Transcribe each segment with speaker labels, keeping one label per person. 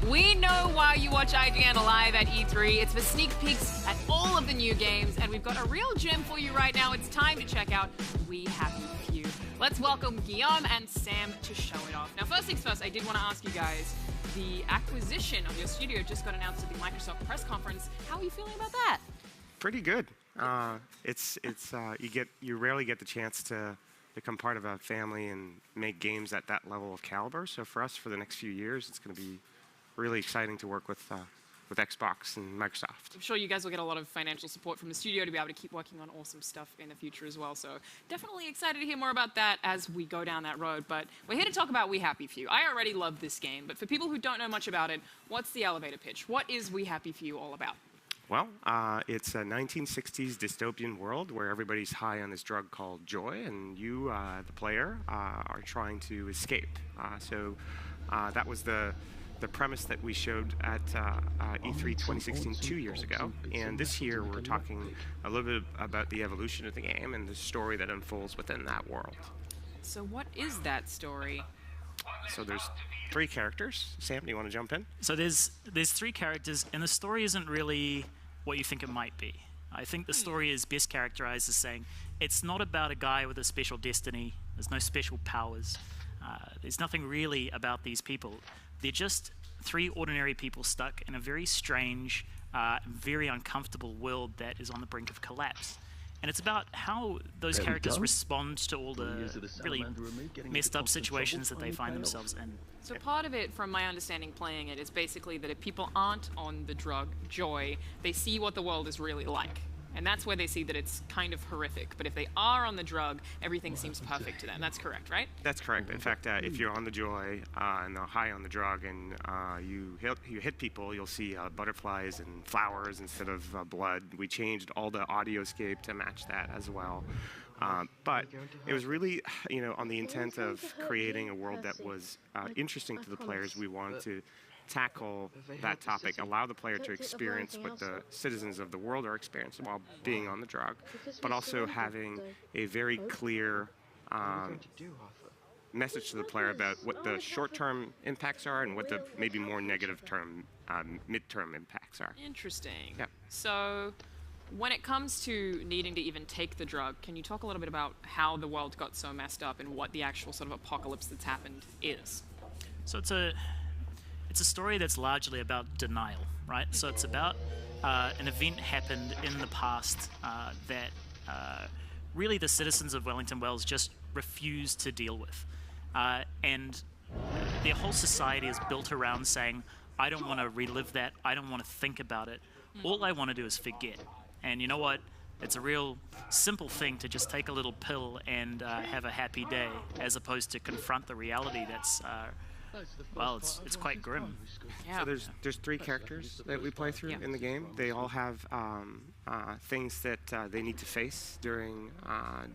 Speaker 1: We know why you watch IGN Live at E3. It's for sneak peeks at all of the new games, and we've got a real gem for you right now. It's time to check out We Happy Few. Let's welcome Guillaume and Sam to show it off. Now, first things first, I did want to ask you guys, the acquisition of your studio just got announced at the Microsoft press conference. How are you feeling about that?
Speaker 2: Pretty good. You rarely get the chance to become part of a family and make games at that level of caliber. So for us, for the next few years, it's going to be really exciting to work with Xbox and Microsoft.
Speaker 1: I'm sure you guys will get a lot of financial support from the studio to be able to keep working on awesome stuff in the future as well. So definitely excited to hear more about that as we go down that road. But we're here to talk about We Happy Few. I already love this game, but for people who don't know much about it, what's the elevator pitch? What is We Happy Few all about?
Speaker 2: Well, it's a 1960s dystopian world where everybody's high on this drug called joy, and you, the player, are trying to escape. That was the premise that we showed at E3 2016 2 years ago. And this year we're talking a little bit about the evolution of the game and the story that unfolds within that world.
Speaker 1: So what is that story?
Speaker 2: So there's 3 characters. Sam, do you want to jump in?
Speaker 3: So there's 3 characters, and the story isn't really what you think it might be. I think the story is best characterized as saying it's not about a guy with a special destiny. There's no special powers. There's nothing really about these people. They're just 3 ordinary people stuck in a very strange, very uncomfortable world that is on the brink of collapse. And it's about how those characters respond to all the really messed up situations that they find themselves in.
Speaker 1: So part of it, from my understanding playing it, is basically that if people aren't on the drug joy, they see what the world is really like. And that's where they see that it's kind of horrific. But if they are on the drug, everything seems perfect to them. That's correct, right?
Speaker 2: That's correct. In fact, if you're on the joy and high on the drug and you hit people, you'll see butterflies and flowers instead of blood. We changed all the audioscape to match that as well. But it was really, on the intent of creating a world that was interesting to the players. We wanted to tackle that topic, allow the player to experience what the citizens of the world are experiencing while being on the drug, but also having a very clear message to the player about what the short-term impacts are and what the maybe more negative-term, mid-term impacts are.
Speaker 1: Interesting.
Speaker 2: Yeah.
Speaker 1: So when it comes to needing to even take the drug, can you talk a little bit about how the world got so messed up and what the actual sort of apocalypse that's happened is?
Speaker 3: So it's a story that's largely about denial, right? So it's about an event happened in the past that really the citizens of Wellington Wells just refused to deal with. And their whole society is built around saying, I don't want to relive that, I don't want to think about it, all I want to do is forget. And you know what? It's a real simple thing to just take a little pill and have a happy day, as opposed to confront the reality that's well, it's quite grim.
Speaker 1: Yeah.
Speaker 2: So there's 3 characters that we play through in the game. They all have things that they need to face during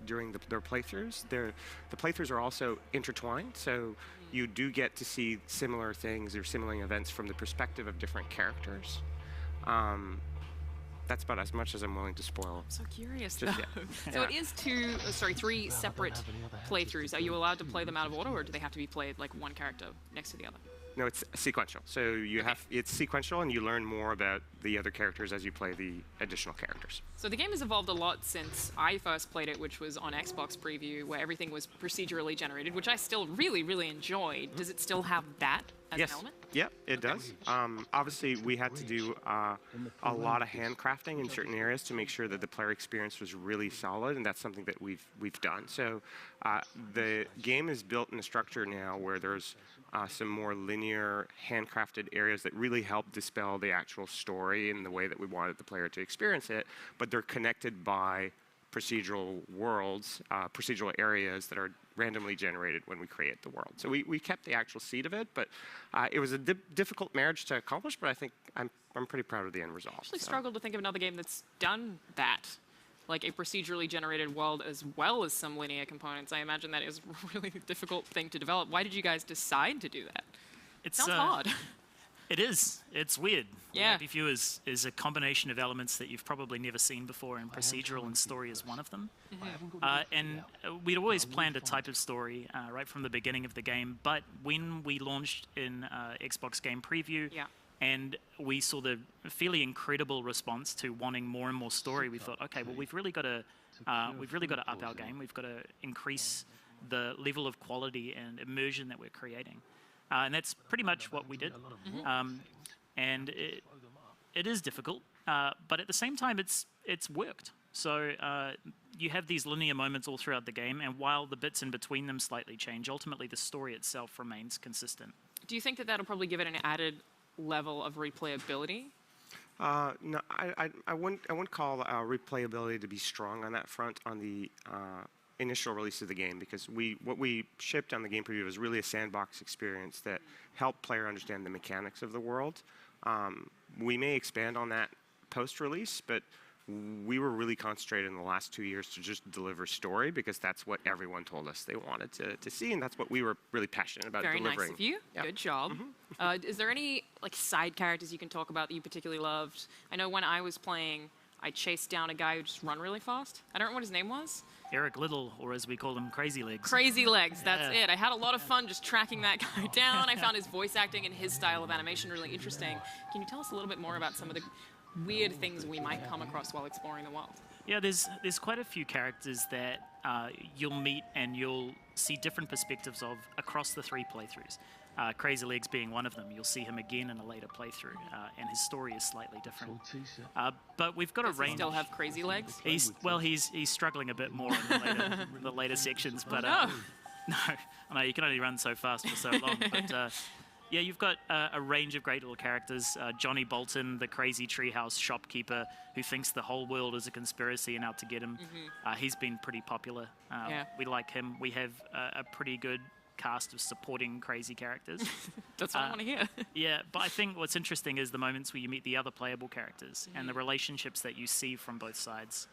Speaker 2: their playthroughs. The playthroughs are also intertwined, so you do get to see similar things or similar events from the perspective of different characters. That's about as much as I'm willing to spoil.
Speaker 1: I'm so curious, though. So it is 3 separate playthroughs. Are you allowed to play them out of order, or do they have to be played like one character next to the other?
Speaker 2: No, it's sequential. So it's sequential, and you learn more about the other characters as you play the additional characters.
Speaker 1: So the game has evolved a lot since I first played it, which was on Xbox Preview, where everything was procedurally generated, which I still really, really enjoyed. Does it still have that as an element?
Speaker 2: Yeah, it does. Obviously, we had to do a lot of handcrafting in certain areas to make sure that the player experience was really solid, and that's something that we've done. So the game is built in a structure now where there's some more linear, handcrafted areas that really help dispel the actual story in the way that we wanted the player to experience it, but they're connected by procedural worlds, procedural areas that are randomly generated when we create the world. So we kept the actual seed of it, but it was a difficult marriage to accomplish, but I think I'm pretty proud of the end result.
Speaker 1: I actually struggled to think of another game that's done that, like a procedurally generated world as well as some linear components. I imagine that is a really difficult thing to develop. Why did you guys decide to do that? It sounds hard.
Speaker 3: It is. It's weird.
Speaker 1: Yeah.
Speaker 3: Happy Few is a combination of elements that you've probably never seen before, and procedural and story is one of them. And we'd always planned a type of story right from the beginning of the game, but when we launched in Xbox Game Preview, and we saw the fairly incredible response to wanting more and more story, we thought, okay, well, we've really got to up our game. We've got to increase the level of quality and immersion that we're creating. And that's pretty much what we did. And it is difficult, but at the same time, it's worked. So you have these linear moments all throughout the game, and while the bits in between them slightly change, ultimately the story itself remains consistent.
Speaker 1: Do you think that that'll probably give it an added level of replayability?
Speaker 2: No, I wouldn't call replayability to be strong on that front on the initial release of the game, because what we shipped on the game preview was really a sandbox experience that helped player understand the mechanics of the world. We may expand on that post-release, but we were really concentrated in the last 2 years to just deliver story, because that's what everyone told us they wanted to see, and that's what we were really passionate about delivering.
Speaker 1: Very nice of you. Yep. Good job. Is there any side characters you can talk about that you particularly loved? I know when I was playing, I chased down a guy who just run really fast. I don't know what his name was.
Speaker 3: Eric Little, or as we call him, Crazy Legs.
Speaker 1: Crazy Legs, that's it. I had a lot of fun just tracking that guy down. I found his voice acting and his style of animation really interesting. Can you tell us a little bit more about some of the weird things we might come across while exploring the world?
Speaker 3: Yeah, there's quite a few characters that you'll meet and you'll see different perspectives of across the 3 playthroughs. Crazy Legs being one of them. You'll see him again in a later playthrough, and his story is slightly different. But we've got a range.
Speaker 1: Does he still have crazy legs?
Speaker 3: He's struggling a bit more in the later sections, but
Speaker 1: no,
Speaker 3: I know you can only run so fast for so long. But yeah, you've got a range of great little characters. Johnny Bolton, the crazy treehouse shopkeeper who thinks the whole world is a conspiracy and out to get him. He's been pretty popular. We like him. We have a pretty good cast of supporting crazy characters.
Speaker 1: That's what I want to hear.
Speaker 3: Yeah, but I think what's interesting is the moments where you meet the other playable characters and the relationships that you see from both sides.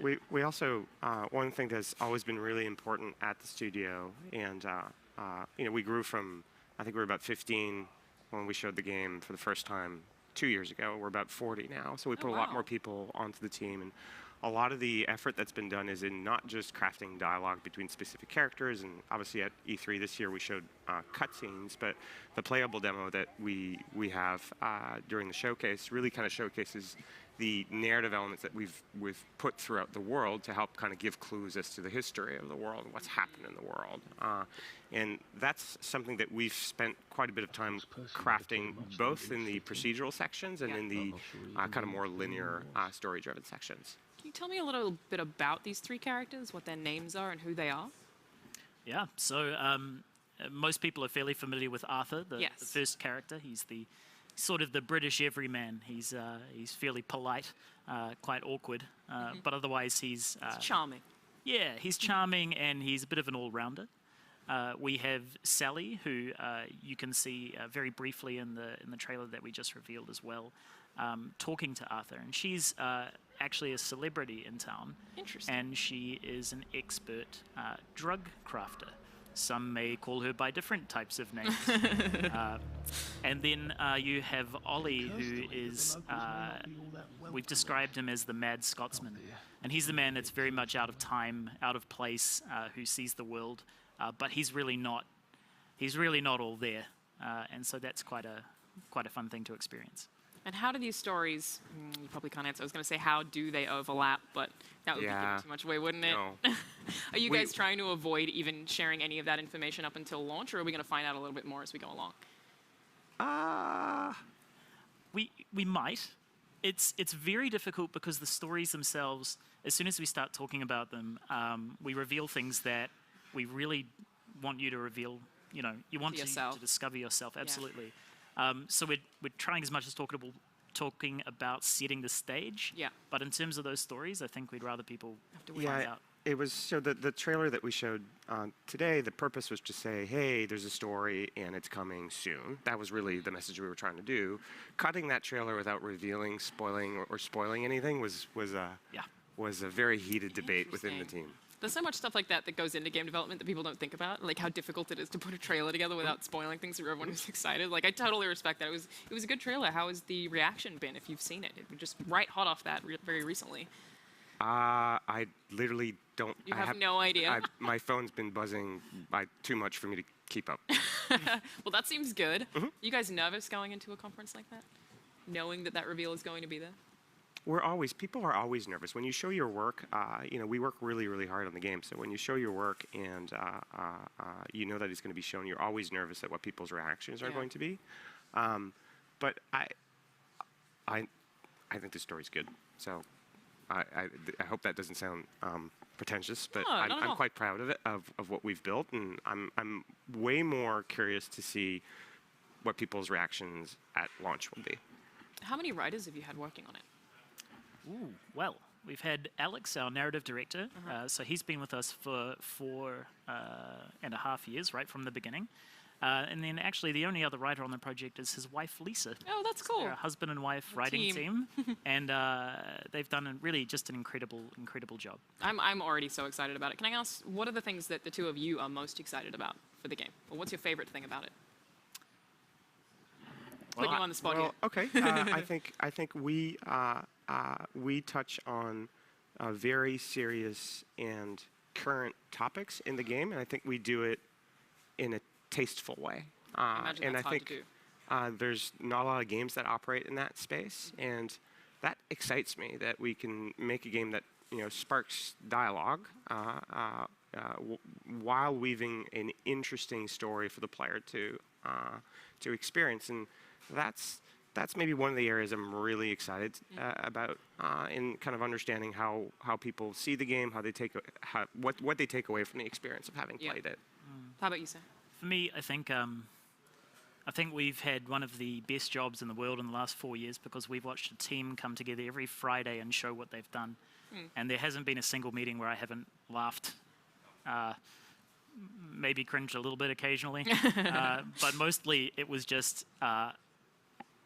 Speaker 2: We also, one thing that's always been really important at the studio, and we grew from, I think we were about 15 when we showed the game for the first time 2 years ago. We're about 40 now, so we put a lot more people onto the team, and a lot of the effort that's been done is in not just crafting dialogue between specific characters, and obviously at E3 this year we showed cutscenes, but the playable demo that we have during the showcase really kind of showcases the narrative elements that we've put throughout the world to help kind of give clues as to the history of the world and what's happened in the world. And that's something that we've spent quite a bit of time crafting, both in the procedural sections and in the kind of more linear story-driven sections.
Speaker 1: Can you tell me a little bit about these 3 characters, what their names are and who they are?
Speaker 3: Yeah, so most people are fairly familiar with Arthur, the first character. He's the sort of the British everyman. He's fairly polite, quite awkward, but otherwise he's
Speaker 1: charming.
Speaker 3: Yeah, he's charming, and he's a bit of an all-rounder. We have Sally, who you can see very briefly in the trailer that we just revealed as well, talking to Arthur, and she's actually a celebrity in town.
Speaker 1: Interesting.
Speaker 3: And she is an expert drug crafter. Some may call her by different types of names. And then you have Ollie, who is, we've described him as the Mad Scotsman. And he's the man that's very much out of time, out of place, who sees the world. But he's really not all there. And so that's quite a fun thing to experience.
Speaker 1: And how do these stories, you probably can't answer, I was going to say how do they overlap, but that would be giving too much away, wouldn't it?
Speaker 2: No.
Speaker 1: Are you guys trying to avoid even sharing any of that information up until launch, or are we going to find out a little bit more as we go along?
Speaker 3: We might. It's very difficult because the stories themselves, as soon as we start talking about them, we reveal things that we really want you to reveal. You want to discover yourself, absolutely. Yeah. So we're trying as much as talking about setting the stage.
Speaker 1: Yeah.
Speaker 3: But in terms of those stories, I think we'd rather people have to find out.
Speaker 2: It was so the trailer that we showed today. The purpose was to say, hey, there's a story and it's coming soon. That was really the message we were trying to do. Cutting that trailer without spoiling anything was a very heated debate within the team.
Speaker 1: There's so much stuff like that that goes into game development that people don't think about, like how difficult it is to put a trailer together without spoiling things for everyone who's excited. Like, I totally respect that. It was a good trailer. How has the reaction been if you've seen it? It was just right hot off that very recently.
Speaker 2: I literally don't.
Speaker 1: You have no idea?
Speaker 2: My phone's been buzzing by too much for me to keep up.
Speaker 1: Well, that seems good. You guys nervous going into a conference like that? Knowing that reveal is going to be there?
Speaker 2: People are always nervous. When you show your work, we work really, really hard on the game. So when you show your work and you know that it's going to be shown, you're always nervous at what people's reactions are going to be. But I think the story's good. So I hope that doesn't sound pretentious, but
Speaker 1: No, not at all.
Speaker 2: I'm quite proud of it, of what we've built, and I'm way more curious to see what people's reactions at launch will be.
Speaker 3: How many writers have you had working on it? Ooh, well, we've had Alex, our narrative director. So he's been with us for 4.5 years, right from the beginning. And then actually the only other writer on the project is his wife, Lisa.
Speaker 1: Oh, that's cool.
Speaker 3: They're a husband and wife writing team. And they've done really just an incredible job.
Speaker 1: I'm already so excited about it. Can I ask, what are the things that the two of you are most excited about for the game? Or what's your favorite thing about it? Putting you on the spot here.
Speaker 2: Okay. I think we touch on very serious and current topics in the game, and I think we do it in a tasteful way.
Speaker 1: I imagine
Speaker 2: and
Speaker 1: that's
Speaker 2: I
Speaker 1: hard
Speaker 2: think
Speaker 1: to do.
Speaker 2: there's not a lot of games that operate in that space, and that excites me that we can make a game that sparks dialogue while weaving an interesting story for the player to experience, and that's maybe one of the areas I'm really excited about in kind of understanding how people see the game, what they take away from the experience of having played it.
Speaker 1: How about you, Sam?
Speaker 3: For me, I think we've had one of the best jobs in the world in the last 4 years because we've watched a team come together every Friday and show what they've done. And there hasn't been a single meeting where I haven't laughed, maybe cringed a little bit occasionally, but mostly it was just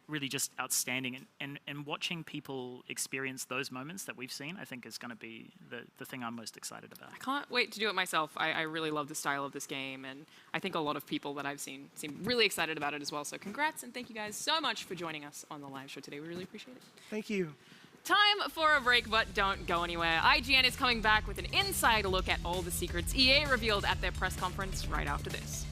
Speaker 3: really just outstanding. And watching people experience those moments that we've seen, I think is going to be the thing I'm most excited about.
Speaker 1: I can't wait to do it myself. I really love the style of this game, and I think a lot of people that I've seen seem really excited about it as well. So congrats, and thank you guys so much for joining us on the live show today. We really appreciate it.
Speaker 2: Thank you.
Speaker 1: Time for a break, but don't go anywhere. IGN is coming back with an inside look at all the secrets EA revealed at their press conference right after this.